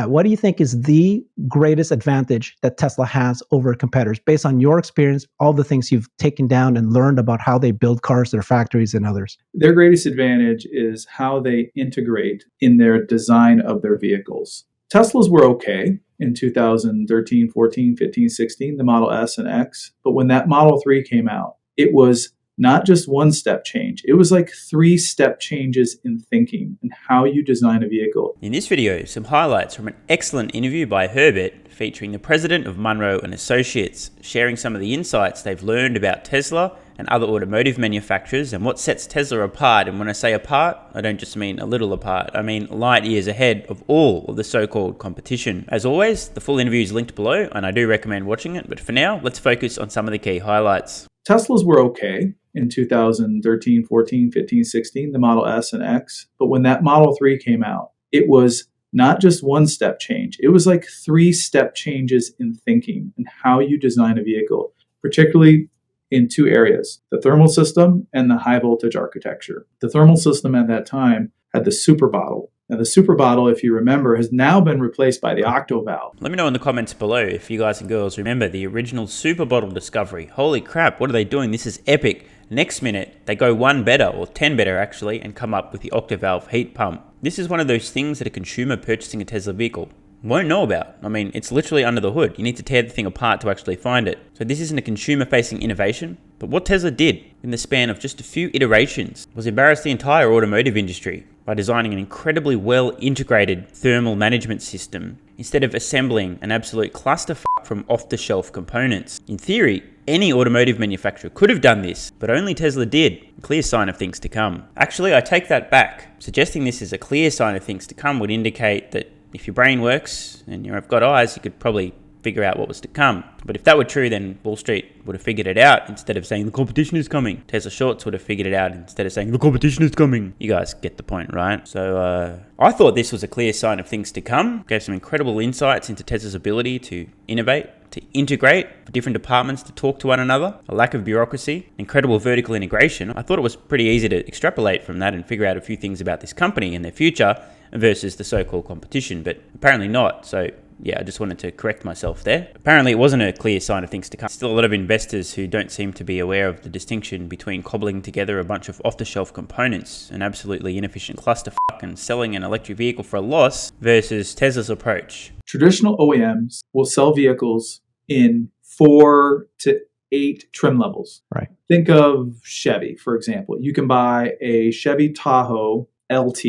that, what do you think is the greatest advantage that Tesla has over competitors based on your experience, all the things you've taken down and learned about how they build cars, their factories and others? Their greatest advantage is how they integrate in their design of their vehicles. Teslas were okay in 2013, 14, 15, 16, the Model S and X. But when that Model 3 came out, it was not just one step change. It was like 3 step changes in thinking and how you design a vehicle. In this video, some highlights from an excellent interview by Herbert featuring the president of Munro Associates, sharing some of the insights they've learned about Tesla and other automotive manufacturers and what sets Tesla apart. And when I say apart, I don't just mean a little apart, I mean light years ahead of all of the so-called competition. As always, the full interview is linked below and I do recommend watching it, but for now, let's focus on some of the key highlights. Teslas were okay in 2013, 14, 15, 16, the Model S and X. But when that Model 3 came out, it was not just one step change. It was like 3 step changes in thinking and how you design a vehicle, particularly in 2 areas, the thermal system and the high voltage architecture. The thermal system at that time had the super bottle. Now, the super bottle, if you remember, has now been replaced by the octo valve. Let me know in the comments below if you guys and girls remember the original super bottle discovery. Holy crap, what are they doing? This is epic. Next minute, they go 1 better, or 10 better actually, and come up with the octo-valve heat pump. This is one of those things that a consumer purchasing a Tesla vehicle won't know about. I mean, it's literally under the hood. You need to tear the thing apart to actually find it. So this isn't a consumer-facing innovation, but what Tesla did in the span of just a few iterations was embarrass the entire automotive industry by designing an incredibly well-integrated thermal management system instead of assembling an absolute clusterfuck from off-the-shelf components. In theory, any automotive manufacturer could have done this, but only Tesla did. A clear sign of things to come. Actually, I take that back. Suggesting this is a clear sign of things to come would indicate that if your brain works and you've got eyes, you could probably figure out what was to come. But if that were true, then Wall Street would have figured it out instead of saying the competition is coming. Tesla shorts would have figured it out instead of saying the competition is coming. You guys get the point, right? So I thought this was a clear sign of things to come. Gave some incredible insights into Tesla's ability to innovate, to integrate for different departments to talk to one another, a lack of bureaucracy, incredible vertical integration. I thought it was pretty easy to extrapolate from that and figure out a few things about this company and their future versus the so-called competition, but apparently not. So yeah, I just wanted to correct myself there. Apparently it wasn't a clear sign of things to come. Still a lot of investors who don't seem to be aware of the distinction between cobbling together a bunch of off-the-shelf components, an absolutely inefficient clusterfuck, and selling an electric vehicle for a loss versus Tesla's approach. Traditional OEMs will sell vehicles in 4 to 8 trim levels. Right. Think of Chevy, for example. You can buy a Chevy Tahoe LT.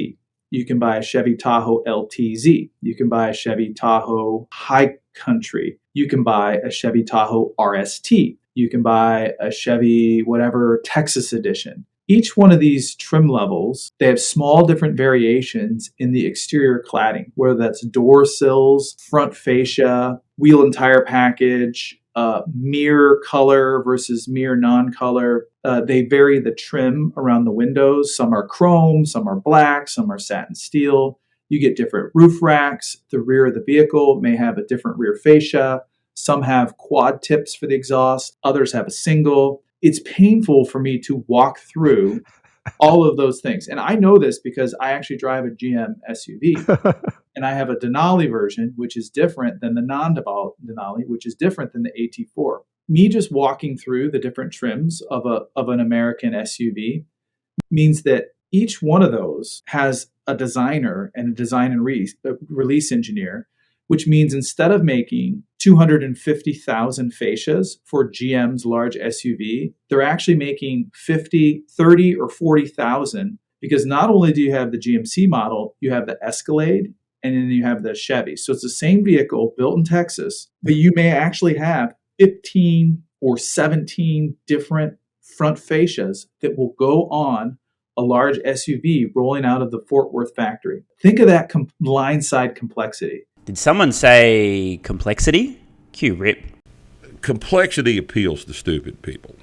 You can buy a Chevy Tahoe LTZ. You can buy a Chevy Tahoe High Country. You can buy a Chevy Tahoe RST. You can buy a Chevy whatever Texas Edition. Each one of these trim levels, they have small different variations in the exterior cladding, whether that's door sills, front fascia, wheel and tire package, mirror color versus mirror non-color. They vary the trim around the windows. Some are chrome, some are black, some are satin steel. You get different roof racks. The rear of the vehicle may have a different rear fascia. Some have quad tips for the exhaust. Others have a single. It's painful for me to walk through all of those things. And I know this because I actually drive a GM SUV. And I have a Denali version, which is different than the non-Denali, which is different than the AT4. Me just walking through the different trims of an American SUV means that each one of those has a designer and a design and release engineer, which means instead of making 250,000 fascias for GM's large SUV, they're actually making 50, 30, or 40,000 because not only do you have the GMC model, you have the Escalade, and then you have the Chevy. So it's the same vehicle built in Texas, but you may actually have 15 or 17 different front fascias that will go on a large SUV rolling out of the Fort Worth factory. Think of that line side complexity. Did someone say complexity? Cue Rip. Complexity appeals to stupid people.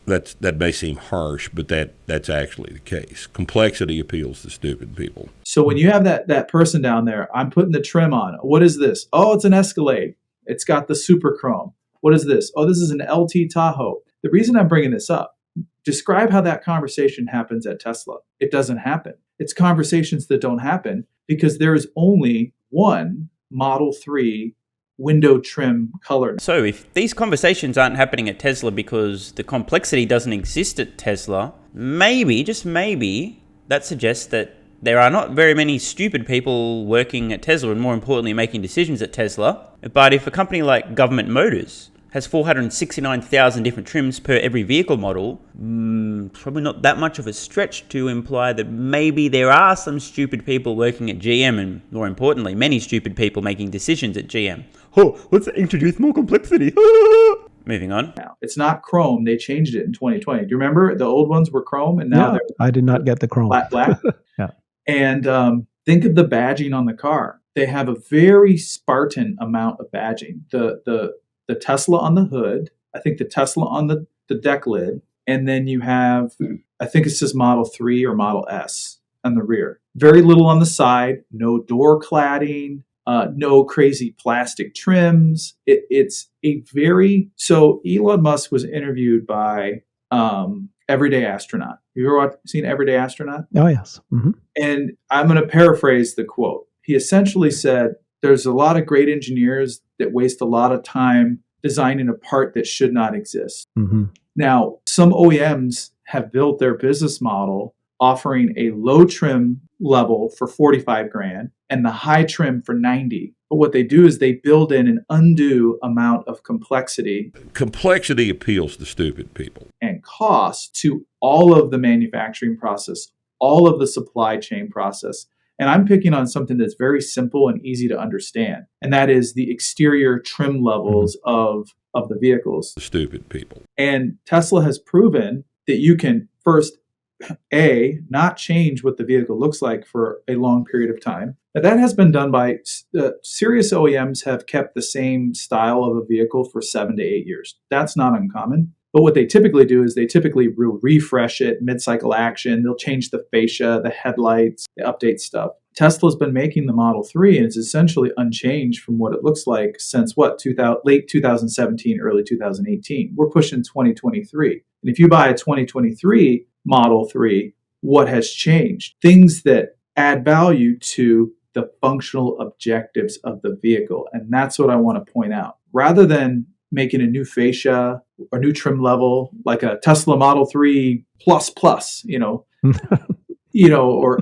That may seem harsh, but that's actually the case. Complexity appeals to stupid people. So when you have that person down there, I'm putting the trim on. What is this? Oh, it's an Escalade. It's got the super chrome. What is this? Oh, this is an LT Tahoe. The reason I'm bringing this up Describe how that conversation happens at Tesla. It doesn't happen. It's conversations that don't happen because there is only one Model 3 window trim color. So if these conversations aren't happening at Tesla because the complexity doesn't exist at Tesla, maybe, just maybe, that suggests that there are not very many stupid people working at Tesla and more importantly making decisions at Tesla. But if a company like Government Motors has 469,000 different trims per every vehicle model, probably not that much of a stretch to imply that maybe there are some stupid people working at GM and, more importantly, many stupid people making decisions at GM. Oh, let's introduce more complexity. Moving on. Now, it's not chrome. They changed it in 2020. Do you remember? The old ones were chrome and now they're I did not get the chrome. Black. Yeah. And think of the badging on the car. They have a very Spartan amount of badging. The Tesla on the hood, I think the Tesla on the deck lid, and then you have, I think it says Model 3 or Model S on the rear. Very little on the side, no door cladding, no crazy plastic trims. It's a very, so Elon Musk was interviewed by Everyday Astronaut. Have you ever seen Everyday Astronaut? Oh, yes. Mm-hmm. And I'm going to paraphrase the quote. He essentially said, there's a lot of great engineers that waste a lot of time designing a part that should not exist. Mm-hmm. Now, some OEMs have built their business model offering a low trim level for 45 grand and the high trim for 90. But what they do is they build in an undue amount of complexity. Complexity appeals to stupid people. And cost to all of the manufacturing process, all of the supply chain process. And I'm picking on something that's very simple and easy to understand. And that is the exterior trim levels of the vehicles. The stupid people. And Tesla has proven that you can first, not change what the vehicle looks like for a long period of time. Now, that has been done by serious OEMs have kept the same style of a vehicle for 7 to 8 years. That's not uncommon. But what they typically do is they typically will refresh it, mid-cycle action. They'll change the fascia, the headlights, they update stuff. Tesla's been making the Model 3, and it's essentially unchanged from what it looks like since late 2017, early 2018. We're pushing 2023. And if you buy a 2023 Model 3, what has changed? Things that add value to the functional objectives of the vehicle. And that's what I want to point out. Rather than making a new fascia or new trim level, like a Tesla Model 3 plus, or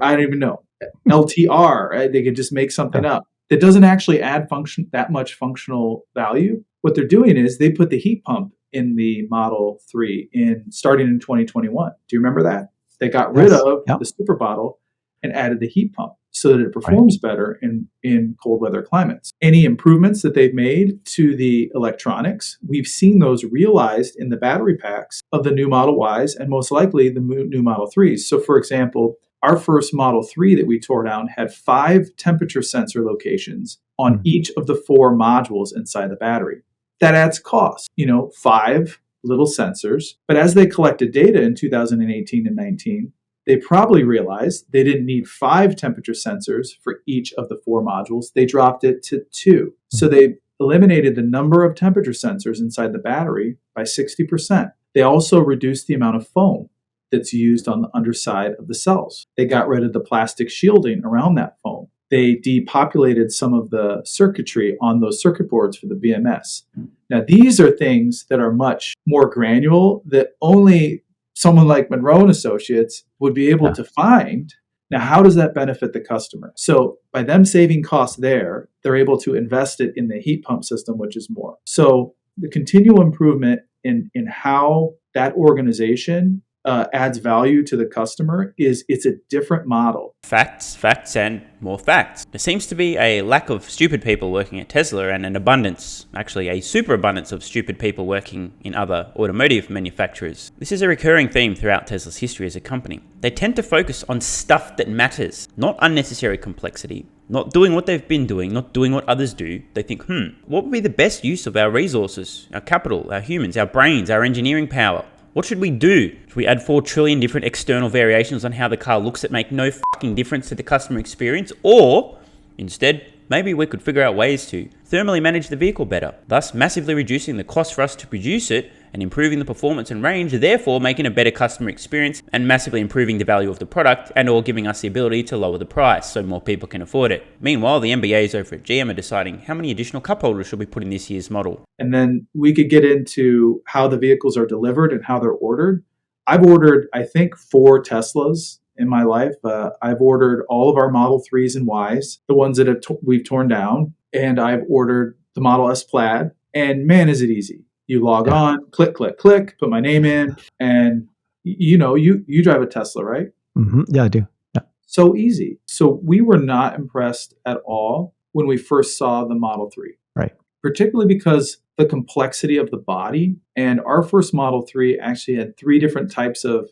I don't even know, LTR, right? They could just make something up that doesn't actually add that much functional value. What they're doing is they put the heat pump in the Model 3 starting in 2021. Do you remember that? They got rid of the super bottle and added the heat pump so that it performs better in cold weather climates. Any improvements that they've made to the electronics, we've seen those realized in the battery packs of the new Model Ys and most likely the new Model 3s. So for example, our first Model 3 that we tore down had 5 temperature sensor locations on each of the 4 modules inside the battery. That adds cost, 5 little sensors. But as they collected data in 2018 and 19, they probably realized they didn't need 5 temperature sensors for each of the 4 modules. They dropped it to 2. So they eliminated the number of temperature sensors inside the battery by 60%. They also reduced the amount of foam that's used on the underside of the cells. They got rid of the plastic shielding around that foam. They depopulated some of the circuitry on those circuit boards for the BMS. Now, these are things that are much more granular that only someone like Munro Associates would be able to find. Now, how does that benefit the customer? So by them saving costs there, they're able to invest it in the heat pump system, which is more. So the continual improvement in how that organization adds value to the customer it's a different model. Facts, and more facts. There seems to be a lack of stupid people working at Tesla and an abundance, actually a superabundance of stupid people working in other automotive manufacturers. This is a recurring theme throughout Tesla's history as a company. They tend to focus on stuff that matters, not unnecessary complexity, not doing what they've been doing, not doing what others do. They think, what would be the best use of our resources, our capital, our humans, our brains, our engineering power? What should we do? Should we add 4 trillion different external variations on how the car looks that make no fucking difference to the customer experience? Or, instead, maybe we could figure out ways to thermally manage the vehicle better, thus massively reducing the cost for us to produce it and improving the performance and range, therefore making a better customer experience and massively improving the value of the product, and or giving us the ability to lower the price so more people can afford it. Meanwhile, the MBAs over at GM are deciding how many additional cup holders should we put in this year's model. And then we could get into how the vehicles are delivered and how they're ordered. I've ordered, I think, 4 Teslas in my life. I've ordered all of our Model 3s and Ys, the ones that we've torn down, and I've ordered the Model S Plaid. And man, is it easy. You log on, click, click, click, put my name in, and you drive a Tesla, right? Mm-hmm. Yeah, I do. Yeah. So easy. So we were not impressed at all when we first saw the Model 3. Right. Particularly because the complexity of the body. And our first Model 3 actually had 3 different types of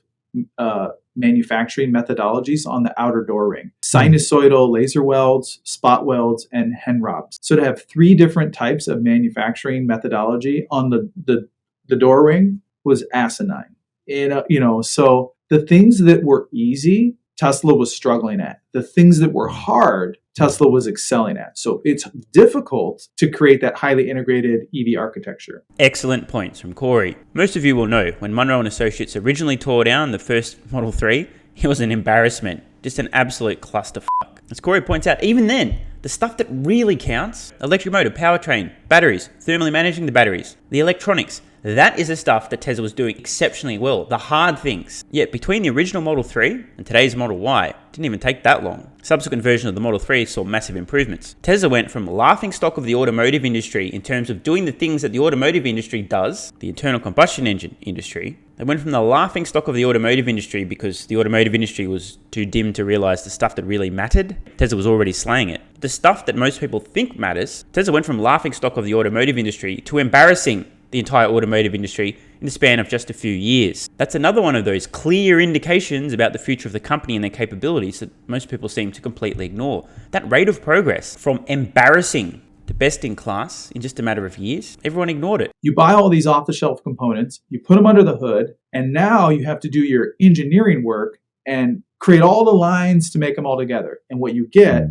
manufacturing methodologies on the outer door ring: sinusoidal laser welds, spot welds, and Henrobs. So to have 3 different types of manufacturing methodology on the door ring was asinine. And so the things that were easy, Tesla was struggling at. The things that were hard, Tesla was excelling at. So it's difficult to create that highly integrated EV architecture. Excellent points from Corey. Most of you will know when Munro Associates originally tore down the first Model 3, it was an embarrassment, just an absolute clusterfuck. As Corey points out, even then, the stuff that really counts, electric motor, powertrain, batteries, thermally managing the batteries, the electronics, that is the stuff that Tesla was doing exceptionally well, the hard things. Yet between the original Model 3 and today's Model Y, it didn't even take that long. Subsequent version of the Model 3 saw massive improvements. Tesla went from laughingstock of the automotive industry in terms of doing the things that the automotive industry does, the internal combustion engine industry. They went from the laughingstock of the automotive industry because the automotive industry was too dim to realize the stuff that really mattered. Tesla was already slaying it. The stuff that most people think matters, Tesla went from laughingstock of the automotive industry to embarrassing the entire automotive industry in the span of just a few years. That's another one of those clear indications about the future of the company and their capabilities that most people seem to completely ignore. That rate of progress from embarrassing to best in class in just a matter of years, everyone ignored it. You buy all these off-the-shelf components, you put them under the hood, and now you have to do your engineering work and create all the lines to make them all together. And what you get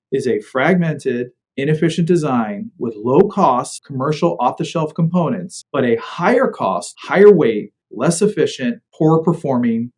is a fragmented, inefficient design with low-cost commercial off-the-shelf components, but a higher cost, higher weight, less efficient, poor performing.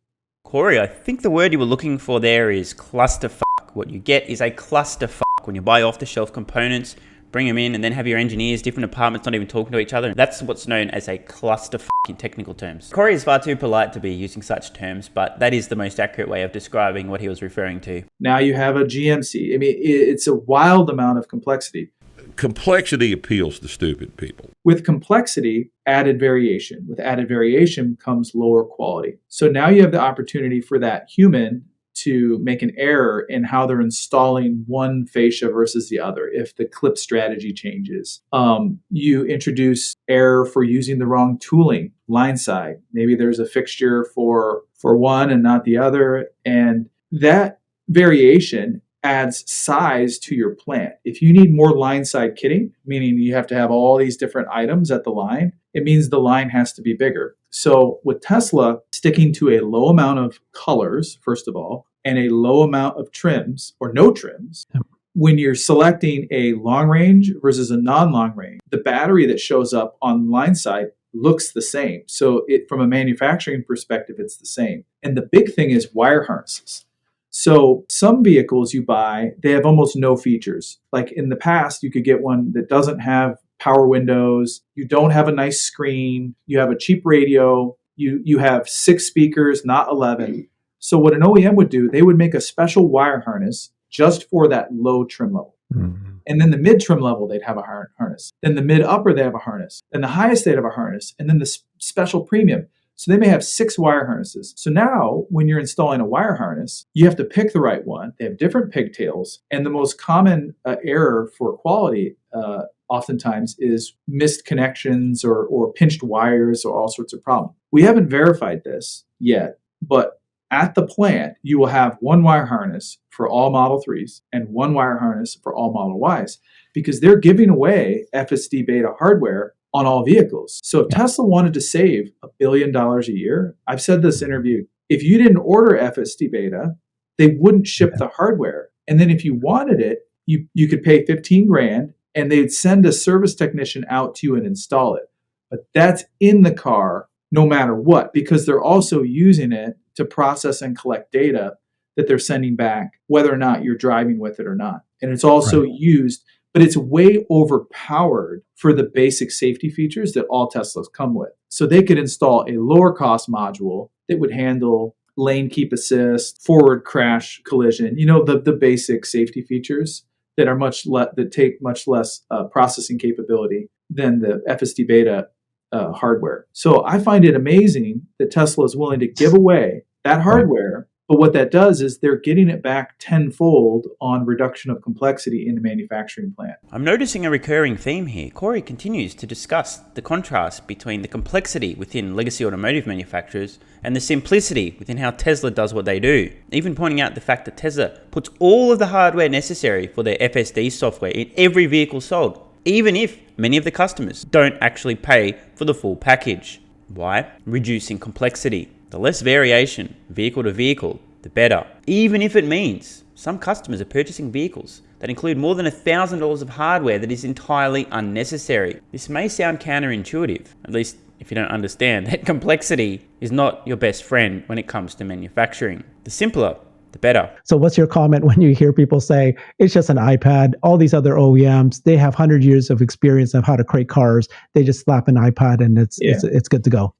Corey, I think the word you were looking for there is clusterfuck. What you get is a clusterfuck when you buy off-the-shelf components, bring them in, and then have your engineers, different departments not even talking to each other. That's what's known as a clusterfuck in technical terms. Corey is far too polite to be using such terms, but that is the most accurate way of describing what he was referring to. Now you have a GMC. I mean, it's a wild amount of complexity. Complexity appeals to stupid people. With complexity, added variation. With added variation comes lower quality. So now you have the opportunity for that human to make an error in how they're installing one fascia versus the other if the clip strategy changes. You introduce error for using the wrong tooling, line side. Maybe there's a fixture for one and not the other. And that variation adds size to your plant. If you need more line side kitting, meaning you have to have all these different items at the line, it means the line has to be bigger. So with Tesla, sticking to a low amount of colors, first of all, and a low amount of trims or no trims, when you're selecting a long range versus a non-long range, the battery that shows up on line side looks the same. So from a manufacturing perspective, it's the same. And the big thing is wire harnesses. So some vehicles you buy, they have almost no features. Like in the past, you could get one that doesn't have power windows. You don't have a nice screen. You have a cheap radio. You have 6 speakers, not 11. So what an OEM would do, they would make a special wire harness just for that low trim level. Mm-hmm. And then the mid trim level, they'd have a harness. Then the mid upper, they have a harness. Then the highest, they'd have a harness. And then the special premium. So they may have 6 wire harnesses. So now when you're installing a wire harness, you have to pick the right one. They have different pigtails. And the most common error for quality oftentimes is missed connections or pinched wires or all sorts of problems. We haven't verified this yet, but at the plant, you will have one wire harness for all Model 3s and one wire harness for all Model Ys because they're giving away FSD beta hardware on all vehicles. So if Tesla wanted to save $1 billion a year, I've said this interview, if you didn't order FSD beta, they wouldn't ship the hardware. And then if you wanted it, you could pay $15,000 and they'd send a service technician out to you and install it. but that's in the car no matter what, because they're also using it to process and collect data that they're sending back, whether or not you're driving with it or not. And it's also used, but it's way overpowered for the basic safety features that all Teslas come with. So they could install a lower cost module that would handle lane keep assist, forward crash collision, the basic safety features that are that take much less processing capability than the FSD beta hardware. So I find it amazing that Tesla is willing to give away that hardware, but what that does is they're getting it back tenfold on reduction of complexity in the manufacturing plant. I'm noticing a recurring theme here. Corey continues to discuss the contrast between the complexity within legacy automotive manufacturers and the simplicity within how Tesla does what they do, even pointing out the fact that Tesla puts all of the hardware necessary for their FSD software in every vehicle sold, even if many of the customers don't actually pay for the full package. Why? Reducing complexity. The less variation, vehicle to vehicle, the better. Even if it means some customers are purchasing vehicles that include more than $1,000 of hardware that is entirely unnecessary. This may sound counterintuitive, at least if you don't understand that complexity is not your best friend when it comes to manufacturing. The simpler, the better. So what's your comment when you hear people say, it's just an iPad, all these other OEMs, they have 100 years of experience of how to create cars, they just slap an iPad and it's good to go.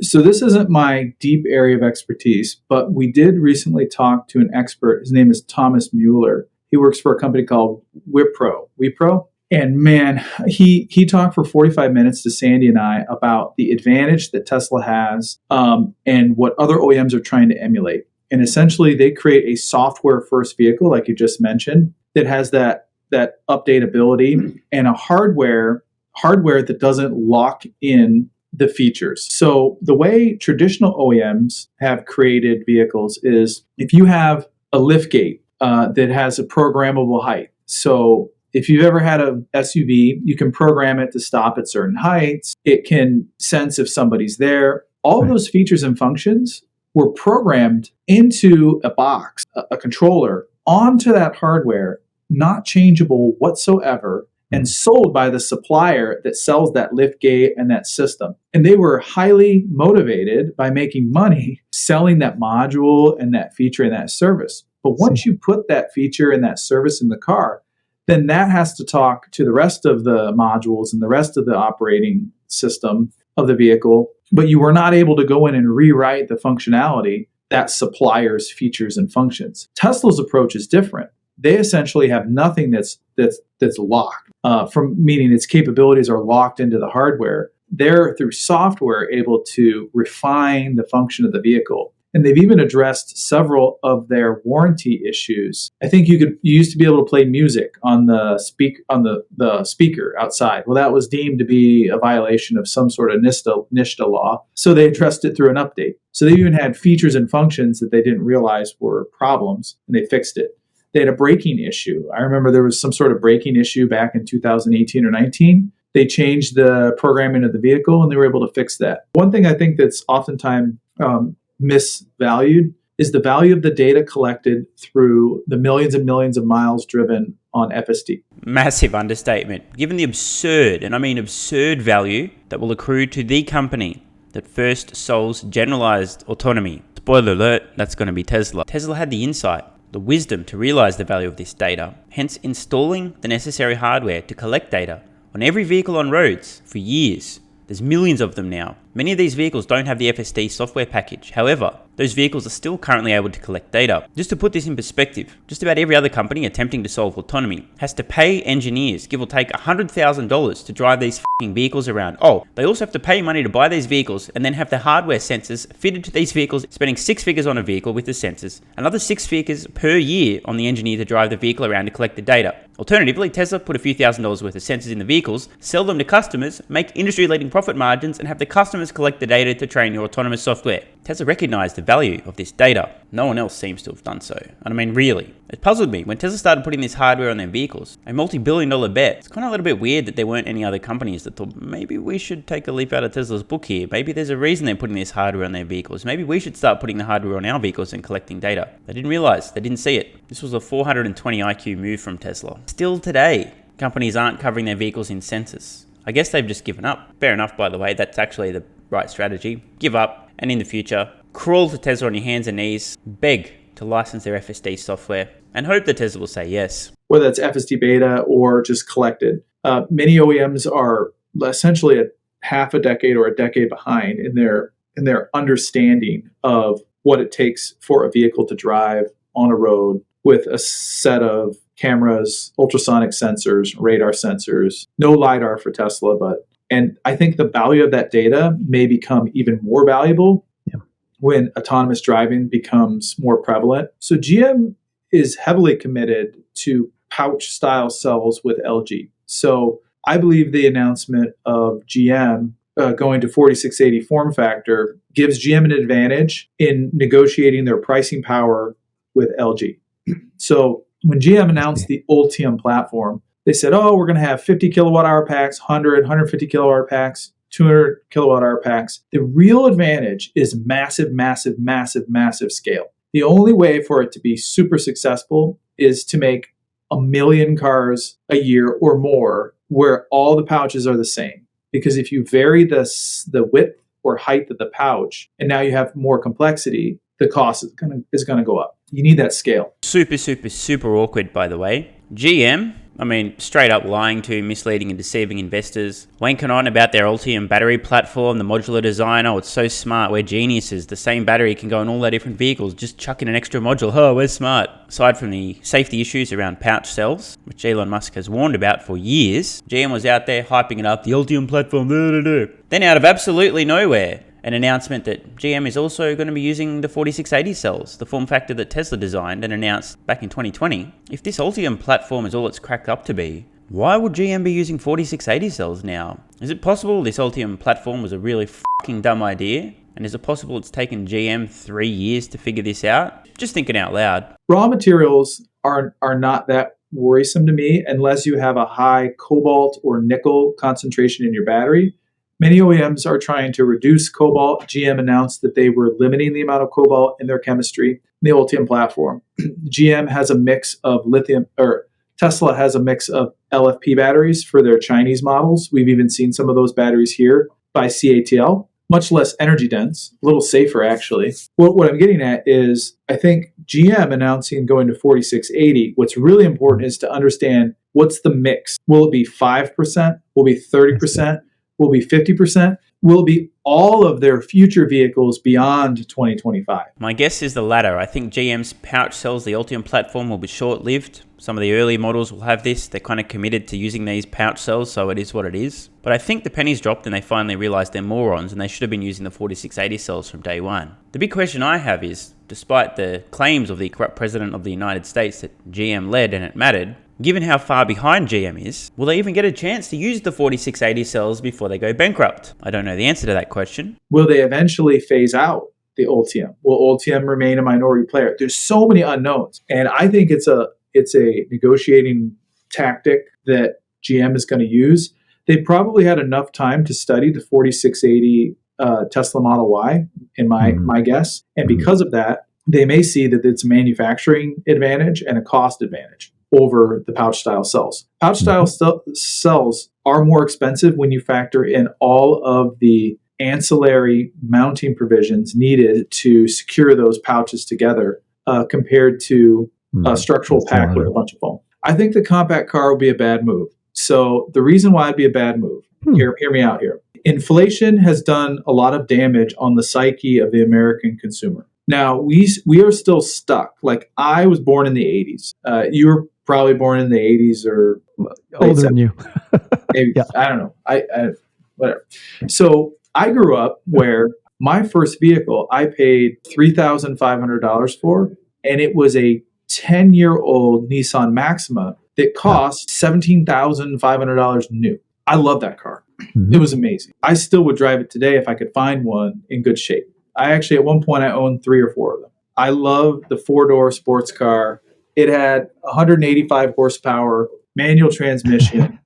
So this isn't my deep area of expertise, but we did recently talk to an expert. His name is Thomas Mueller. He works for a company called Wipro. And man, he talked for 45 minutes to Sandy and I about the advantage that Tesla has and what other OEMs are trying to emulate. And essentially, they create a software-first vehicle, like you just mentioned, that has that updatability and a hardware that doesn't lock in the features. So the way traditional OEMs have created vehicles is if you have a liftgate that has a programmable height. So if you've ever had an SUV, you can program it to stop at certain heights. It can sense if somebody's there. All of those features and functions were programmed into a box, a controller, onto that hardware, not changeable whatsoever, and sold by the supplier that sells that liftgate and that system. And they were highly motivated by making money selling that module and that feature and that service. But once you put that feature and that service in the car, then that has to talk to the rest of the modules and the rest of the operating system of the vehicle. But you were not able to go in and rewrite the functionality that supplier's features and functions. Tesla's approach is different. They essentially have nothing that's locked. Meaning its capabilities are locked into the hardware. They're through software able to refine the function of the vehicle. And they've even addressed several of their warranty issues. I think you used to be able to play music on the speaker outside. Well, that was deemed to be a violation of some sort of NISTA law. So they addressed it through an update. So they even had features and functions that they didn't realize were problems, and they fixed it. They had a braking issue. I remember there was some sort of braking issue back in 2018 or 19. They changed the programming of the vehicle and they were able to fix that. One thing I think that's oftentimes misvalued is the value of the data collected through the millions and millions of miles driven on FSD. Massive understatement. Given the absurd, and I mean absurd value that will accrue to the company that first solves generalized autonomy. Spoiler alert, that's going to be Tesla. Tesla had the insight, the wisdom to realize the value of this data, hence installing the necessary hardware to collect data on every vehicle on roads for years. There's millions of them now. Many of these vehicles don't have the FSD software package. However, those vehicles are still currently able to collect data. Just to put this in perspective, just about every other company attempting to solve autonomy has to pay engineers, give or take $100,000 to drive these vehicles around. Oh, they also have to pay money to buy these vehicles and then have the hardware sensors fitted to these vehicles, spending 6 figures on a vehicle with the sensors, another 6 figures per year on the engineer to drive the vehicle around to collect the data. Alternatively, Tesla put a few $1,000s worth of sensors in the vehicles, sell them to customers, make industry-leading profit margins, and have the customers collect the data to train your autonomous software. Tesla recognized the value of this data. No one else seems to have done so. And I mean, really. It puzzled me when Tesla started putting this hardware on their vehicles. A multi-billion-dollar bet. It's kind of a little bit weird that there weren't any other companies that thought, maybe we should take a leaf out of Tesla's book here. Maybe there's a reason they're putting this hardware on their vehicles. Maybe we should start putting the hardware on our vehicles and collecting data. They didn't realize. They didn't see it. This was a 420 IQ move from Tesla. Still today, companies aren't covering their vehicles in sensors. I guess they've just given up. Fair enough, by the way. That's actually the right strategy. Give up, and in the future, crawl to Tesla on your hands and knees, beg to license their FSD software, and hope that Tesla will say yes. Whether that's FSD beta or just collected. Many OEMs are essentially a half a decade or a decade behind in their understanding of what it takes for a vehicle to drive on a road with a set of cameras, ultrasonic sensors, radar sensors, no LiDAR for Tesla, and I think the value of that data may become even more valuable when autonomous driving becomes more prevalent. So GM is heavily committed to pouch style cells with LG. So I believe the announcement of GM going to 4680 form factor gives GM an advantage in negotiating their pricing power with LG. So when GM announced the Ultium platform, they said, we're going to have 50 kilowatt hour packs, 150 kilowatt hour packs, 200 kilowatt hour packs. The real advantage is massive, massive, massive, massive scale. The only way for it to be super successful is to make 1 million cars a year or more where all the pouches are the same. Because if you vary the width or height of the pouch, and now you have more complexity, the cost is going to go up. You need that scale. Super, super, super awkward, by the way. GM, straight up lying to, misleading and deceiving investors, wanking on about their Ultium battery platform, the modular design. Oh, it's so smart. We're geniuses. The same battery can go in all their different vehicles. Just chuck in an extra module. Oh, we're smart. Aside from the safety issues around pouch cells, which Elon Musk has warned about for years, GM was out there hyping it up, the Ultium platform. Then out of absolutely nowhere, an announcement that GM is also going to be using the 4680 cells, the form factor that Tesla designed and announced back in 2020. If this Ultium platform is all it's cracked up to be, why would GM be using 4680 cells now? Is it possible this Ultium platform was a really fucking dumb idea? And is it possible it's taken GM 3 years to figure this out? Just thinking out loud. Raw materials are not that worrisome to me unless you have a high cobalt or nickel concentration in your battery. Many OEMs are trying to reduce cobalt. GM announced that they were limiting the amount of cobalt in their chemistry in the Ultium platform. GM has a mix of Tesla has a mix of LFP batteries for their Chinese models. We've even seen some of those batteries here by CATL, much less energy dense, a little safer actually. What I'm getting at is I think GM announcing going to 4680, what's really important is to understand what's the mix. Will it be 5%? Will it be 30%? Will be 50%, will be all of their future vehicles beyond 2025. My guess is the latter. I think GM's pouch cells, the Ultium platform, will be short-lived. Some of the early models will have this. They're kind of committed to using these pouch cells, so it is what it is. But I think the pennies dropped and they finally realized they're morons and they should have been using the 4680 cells from day one. The big question I have is, despite the claims of the corrupt president of the United States that GM led and it mattered, given how far behind GM is, will they even get a chance to use the 4680 cells before they go bankrupt? I don't know the answer to that question. Will they eventually phase out the Ultium? Will Ultium remain a minority player? There's so many unknowns. And I think it's a negotiating tactic that GM is going to use. They probably had enough time to study the 4680 Tesla Model Y, in my guess. And because of that, they may see that it's a manufacturing advantage and a cost advantage over the pouch style cells. Pouch style cells are more expensive when you factor in all of the ancillary mounting provisions needed to secure those pouches together compared to a structural pack with a bunch of foam. I think the compact car will be a bad move. So the reason why it'd be a bad move, hear me out here. Inflation has done a lot of damage on the psyche of the American consumer. Now, we are still stuck. Like, I was born in the 80s. You were probably born in the 80s or older than you. Maybe, yeah. I don't know. I whatever. So I grew up where my first vehicle I paid $3,500 for, and it was a 10-year-old Nissan Maxima that cost $17,500 new. I love that car. Mm-hmm. It was amazing. I still would drive it today if I could find one in good shape. I actually, at one point, I owned 3 or 4 of them. I love the 4-door sports car. It had 185 horsepower, manual transmission,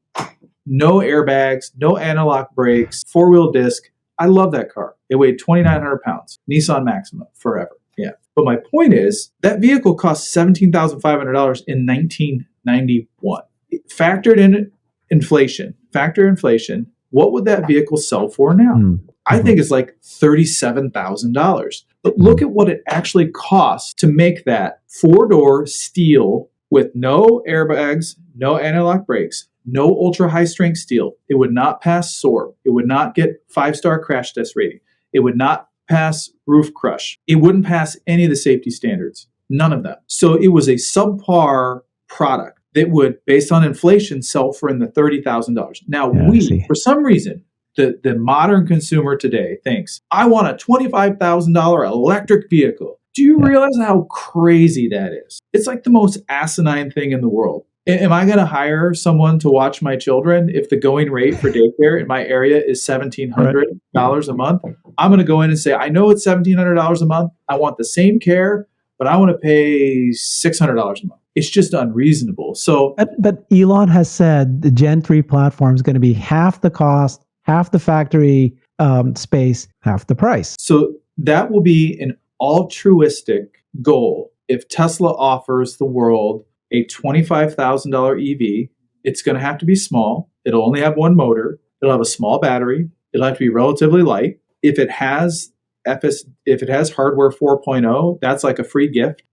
no airbags, no analog brakes, 4-wheel disc. I love that car. It weighed 2,900 pounds. Nissan Maxima, forever. Yeah. But my point is, that vehicle cost $17,500 in 1991. Factored in inflation, factor inflation, what would that vehicle sell for now? Mm-hmm. I think it's like $37,000. But look at what it actually costs to make that 4-door steel with no airbags, no anti-lock brakes, no ultra high strength steel. It would not pass SOAR. It would not get 5-star crash test rating. It would not pass roof crush. It wouldn't pass any of the safety standards. None of them. So it was a subpar product that would, based on inflation, sell for in the $30,000. Now, for some reason, the modern consumer today thinks, I want a $25,000 electric vehicle. Do you realize how crazy that is? It's like the most asinine thing in the world. Am I going to hire someone to watch my children if the going rate for daycare in my area is $1,700 a month? I'm going to go in and say, I know it's $1,700 a month. I want the same care, but I want to pay $600 a month. It's just unreasonable. So, but Elon has said the Gen 3 platform is going to be half the cost, half the factory space, half the price. So that will be an altruistic goal. If Tesla offers the world a $25,000 EV, it's going to have to be small. It'll only have one motor. It'll have a small battery. It'll have to be relatively light. If it has hardware 4.0, that's like a free gift,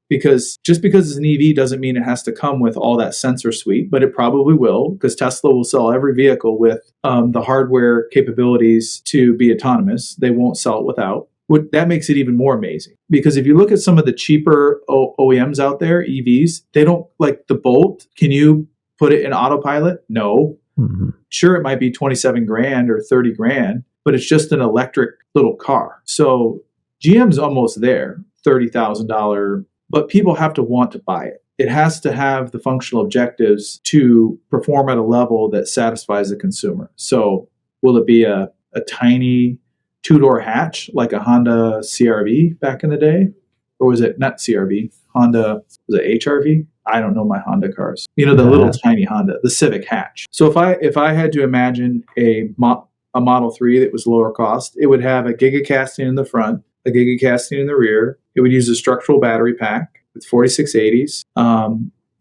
because just because it's an EV doesn't mean it has to come with all that sensor suite, but it probably will, because Tesla will sell every vehicle with the hardware capabilities to be autonomous. They won't sell it without. That makes it even more amazing, because if you look at some of the cheaper OEMs out there, EVs, they don't, like the Bolt. Can you put it in autopilot? No. Mm-hmm. Sure, it might be 27 grand or 30 grand, but it's just an electric little car. So GM's almost there, $30,000, but people have to want to buy it. It has to have the functional objectives to perform at a level that satisfies the consumer. So will it be a tiny 2-door hatch like a Honda CR-V back in the day? Or was it not CR-V? Honda, was it HRV? I don't know my Honda cars. The little tiny Honda, the Civic hatch. So if I had to imagine a Model 3 that was lower cost, it would have a gigacasting in the front, a gigacasting in the rear. It would use a structural battery pack with 4680s.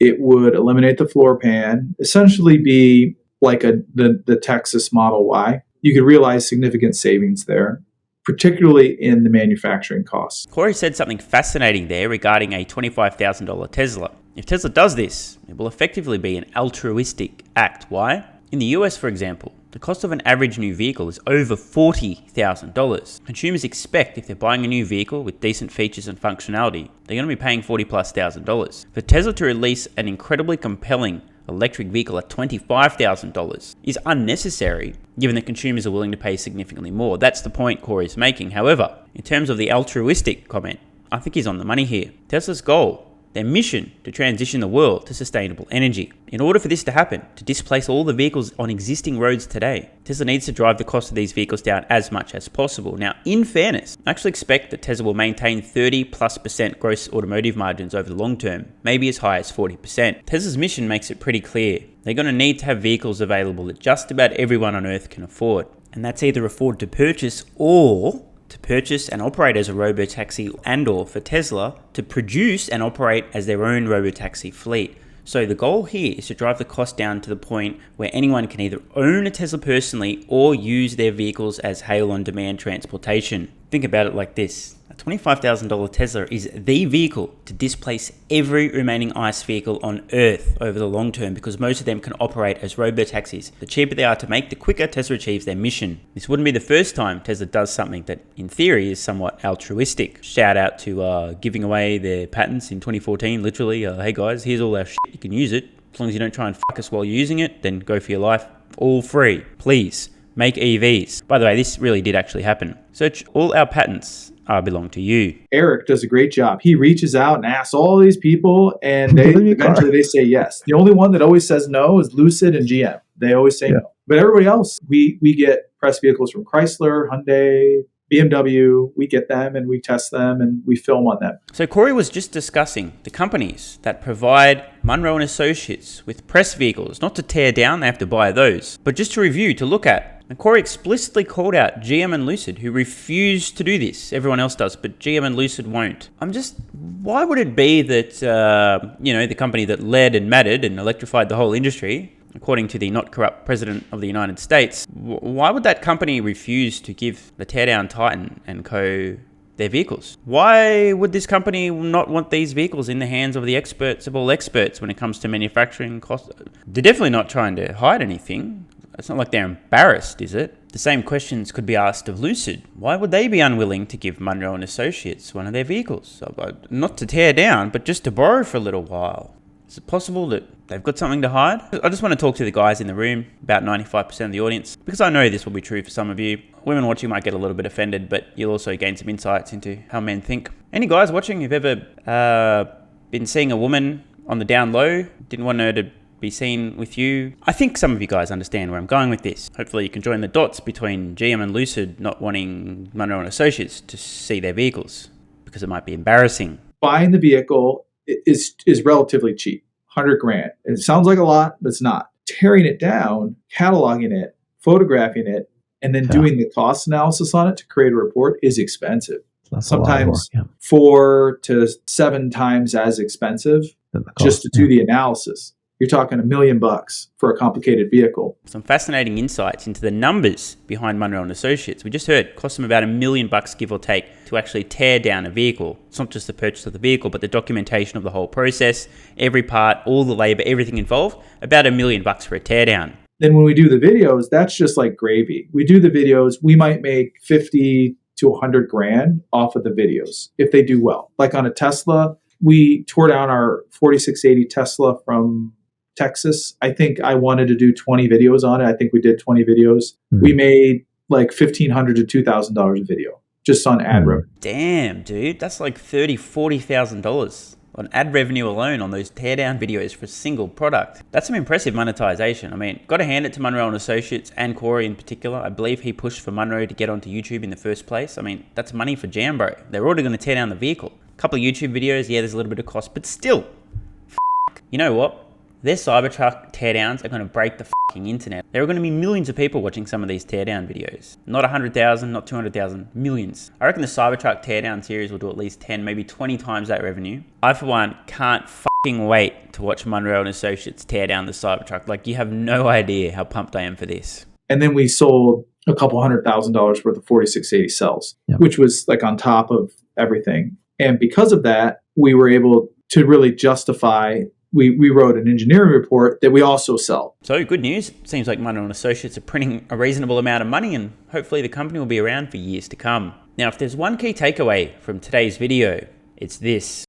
It would eliminate the floor pan, essentially be like the Texas Model Y. You could realize significant savings there, particularly in the manufacturing costs. Corey said something fascinating there regarding a $25,000 Tesla. If Tesla does this, it will effectively be an altruistic act. Why? In the US, for example, the cost of an average new vehicle is over $40,000. Consumers expect, if they're buying a new vehicle with decent features and functionality, they're going to be paying $40,000+. For Tesla to release an incredibly compelling electric vehicle at $25,000 is unnecessary, given that consumers are willing to pay significantly more. That's the point Corey is making. However, in terms of the altruistic comment, I think he's on the money here. Tesla's goal, their mission to transition the world to sustainable energy. In order for this to happen, to displace all the vehicles on existing roads today, Tesla needs to drive the cost of these vehicles down as much as possible. Now, in fairness, I actually expect that Tesla will maintain 30+% gross automotive margins over the long term, maybe as high as 40%. Tesla's mission makes it pretty clear. They're going to need to have vehicles available that just about everyone on Earth can afford. And that's either afford to purchase or to purchase and operate as a robotaxi, and or for Tesla to produce and operate as their own robotaxi fleet. So the goal here is to drive the cost down to the point where anyone can either own a Tesla personally or use their vehicles as hail-on-demand transportation. Think about it like this. A $25,000 Tesla is the vehicle to displace every remaining ICE vehicle on Earth over the long term, because most of them can operate as robotaxis. The cheaper they are to make, the quicker Tesla achieves their mission. This wouldn't be the first time Tesla does something that, in theory, is somewhat altruistic. Shout out to giving away their patents in 2014, literally. Hey guys, here's all our shit, you can use it. As long as you don't try and fuck us while you're using it, then go for your life. All free. Please, make EVs. By the way, this really did actually happen. Search all our patents belong to you. Eric does a great job. He reaches out and asks all these people, and eventually they say yes. The only one that always says no is Lucid and GM. They always say no. But everybody else, we get press vehicles from Chrysler, Hyundai, BMW. We get them and we test them and we film on them. So Corey was just discussing the companies that provide Munro Associates with press vehicles. Not to tear down, they have to buy those, but just to review, to look at. And Corey explicitly called out GM and Lucid, who refuse to do this. Everyone else does, but GM and Lucid won't. Why would it be that, the company that led and mattered and electrified the whole industry according to the not corrupt president of the United States. Why would that company refuse to give the Teardown Titan and Co. their vehicles? Why would this company not want these vehicles in the hands of the experts of all experts when it comes to manufacturing costs? They're definitely not trying to hide anything. It's not like they're embarrassed, is it? The same questions could be asked of Lucid. Why would they be unwilling to give Munro Associates one of their vehicles? Not to tear down, but just to borrow for a little while. Is it possible that they've got something to hide? I just want to talk to the guys in the room, about 95% of the audience, because I know this will be true for some of you. Women watching might get a little bit offended, but you'll also gain some insights into how men think. Any guys watching who've ever been seeing a woman on the down low, didn't want her to be seen with you? I think some of you guys understand where I'm going with this. Hopefully you can join the dots between GM and Lucid not wanting Munro Associates to see their vehicles, because it might be embarrassing. Buying the vehicle is relatively cheap, 100 grand. It sounds like a lot, but it's not. Tearing it down, cataloging it, photographing it, and then doing the cost analysis on it to create a report is expensive. Sometimes 4 to 7 times as expensive just to do the analysis. You're talking $1 million for a complicated vehicle. Some fascinating insights into the numbers behind Munro Associates. We just heard it costs them about $1 million, give or take, to actually tear down a vehicle. It's not just the purchase of the vehicle, but the documentation of the whole process, every part, all the labor, everything involved. About $1 million for a teardown. Then when we do the videos, that's just like gravy. We do the videos, we might make 50 to 100 grand off of the videos if they do well. Like on a Tesla, we tore down our 4680 Tesla from Texas. I think I wanted to do 20 videos on it. I think we did 20 videos. We made like $1,500 to $2,000 a video just on ad revenue. Damn, dude. That's like $30,000, $40,000 on ad revenue alone on those teardown videos for a single product. That's some impressive monetization. I mean, got to hand it to Munro Associates and Corey in particular. I believe he pushed for Munro to get onto YouTube in the first place. I mean, that's money for Jambro. They're already going to tear down the vehicle. A couple of YouTube videos, yeah, there's a little bit of cost, but still, you know what? Their Cybertruck teardowns are going to break the fucking internet. There are going to be millions of people watching some of these teardown videos. Not 100,000, not 200,000, millions. I reckon the Cybertruck teardown series will do at least 10, maybe 20 times that revenue. I, for one, can't fucking wait to watch Munro Associates tear down the Cybertruck. Like, you have no idea how pumped I am for this. And then we sold a couple $100,000 worth of 4680 cells, which was like on top of everything. And because of that, we were able to really justify. We wrote an engineering report that we also sell. So good news. Seems like Munro Associates are printing a reasonable amount of money, and hopefully the company will be around for years to come. Now, if there's one key takeaway from today's video, it's this.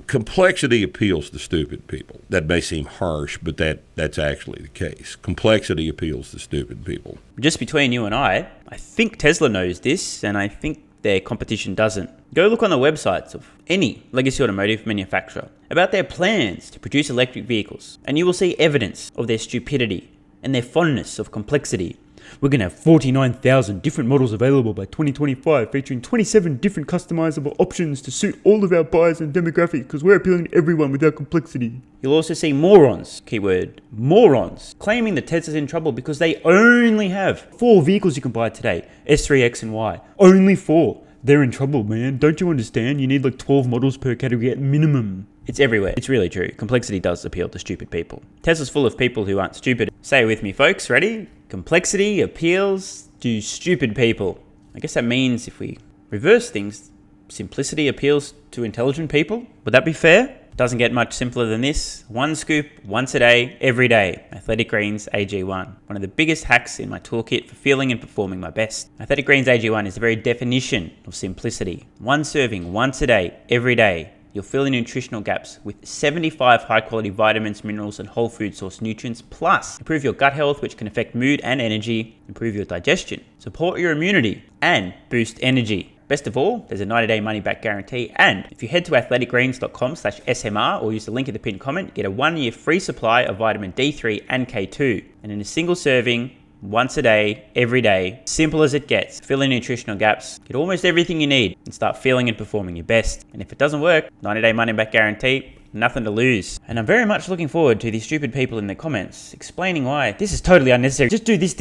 Complexity appeals to stupid people. That may seem harsh, but that's actually the case. Complexity appeals to stupid people. Just between you and I think Tesla knows this, and I think their competition doesn't. Go look on the websites of any legacy automotive manufacturer about their plans to produce electric vehicles, and you will see evidence of their stupidity and their fondness of complexity. We're going to have 49,000 different models available by 2025, featuring 27 different customizable options to suit all of our buyers and demographics, because we're appealing to everyone without complexity. You'll also see morons, keyword morons, claiming that Tesla's in trouble because they only have 4 vehicles you can buy today, S3, X and Y. Only 4. They're in trouble, man. Don't you understand? You need like 12 models per category at minimum. It's everywhere. It's really true. Complexity does appeal to stupid people. Tesla's full of people who aren't stupid. Say it with me, folks. Ready? Complexity appeals to stupid people. I guess that means if we reverse things, simplicity appeals to intelligent people. Would that be fair? Doesn't get much simpler than this. 1 scoop, once a day, every day. Athletic Greens AG1. One of the biggest hacks in my toolkit for feeling and performing my best. Athletic Greens AG1 is the very definition of simplicity. 1 serving, once a day, every day. You'll fill in nutritional gaps with 75 high-quality vitamins, minerals, and whole food source nutrients, plus improve your gut health, which can affect mood and energy, improve your digestion, support your immunity, and boost energy. Best of all, there's a 90-day money-back guarantee, and if you head to athleticgreens.com/SMR or use the link in the pinned comment, get a 1-year free supply of vitamin D3 and K2. And in a single serving, once a day, every day, simple as it gets. Fill in nutritional gaps, get almost everything you need, and start feeling and performing your best. And if it doesn't work, 90-day money-back guarantee, nothing to lose. And I'm very much looking forward to these stupid people in the comments explaining why this is totally unnecessary. Just do this,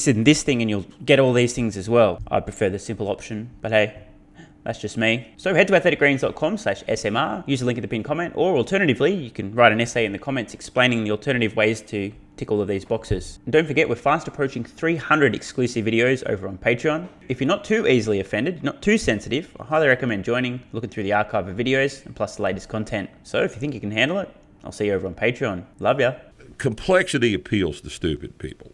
and this thing, and you'll get all these things as well. I prefer the simple option, but hey, That's just me. So head to athleticgreens.com/SMR, use the link in the pinned comment, or alternatively, you can write an essay in the comments explaining the alternative ways to tick all of these boxes. And don't forget, we're fast approaching 300 exclusive videos over on Patreon. If you're not too easily offended, not too sensitive, I highly recommend joining, looking through the archive of videos, and plus the latest content. So if you think you can handle it, I'll see you over on Patreon. Love ya. Complexity appeals to stupid people.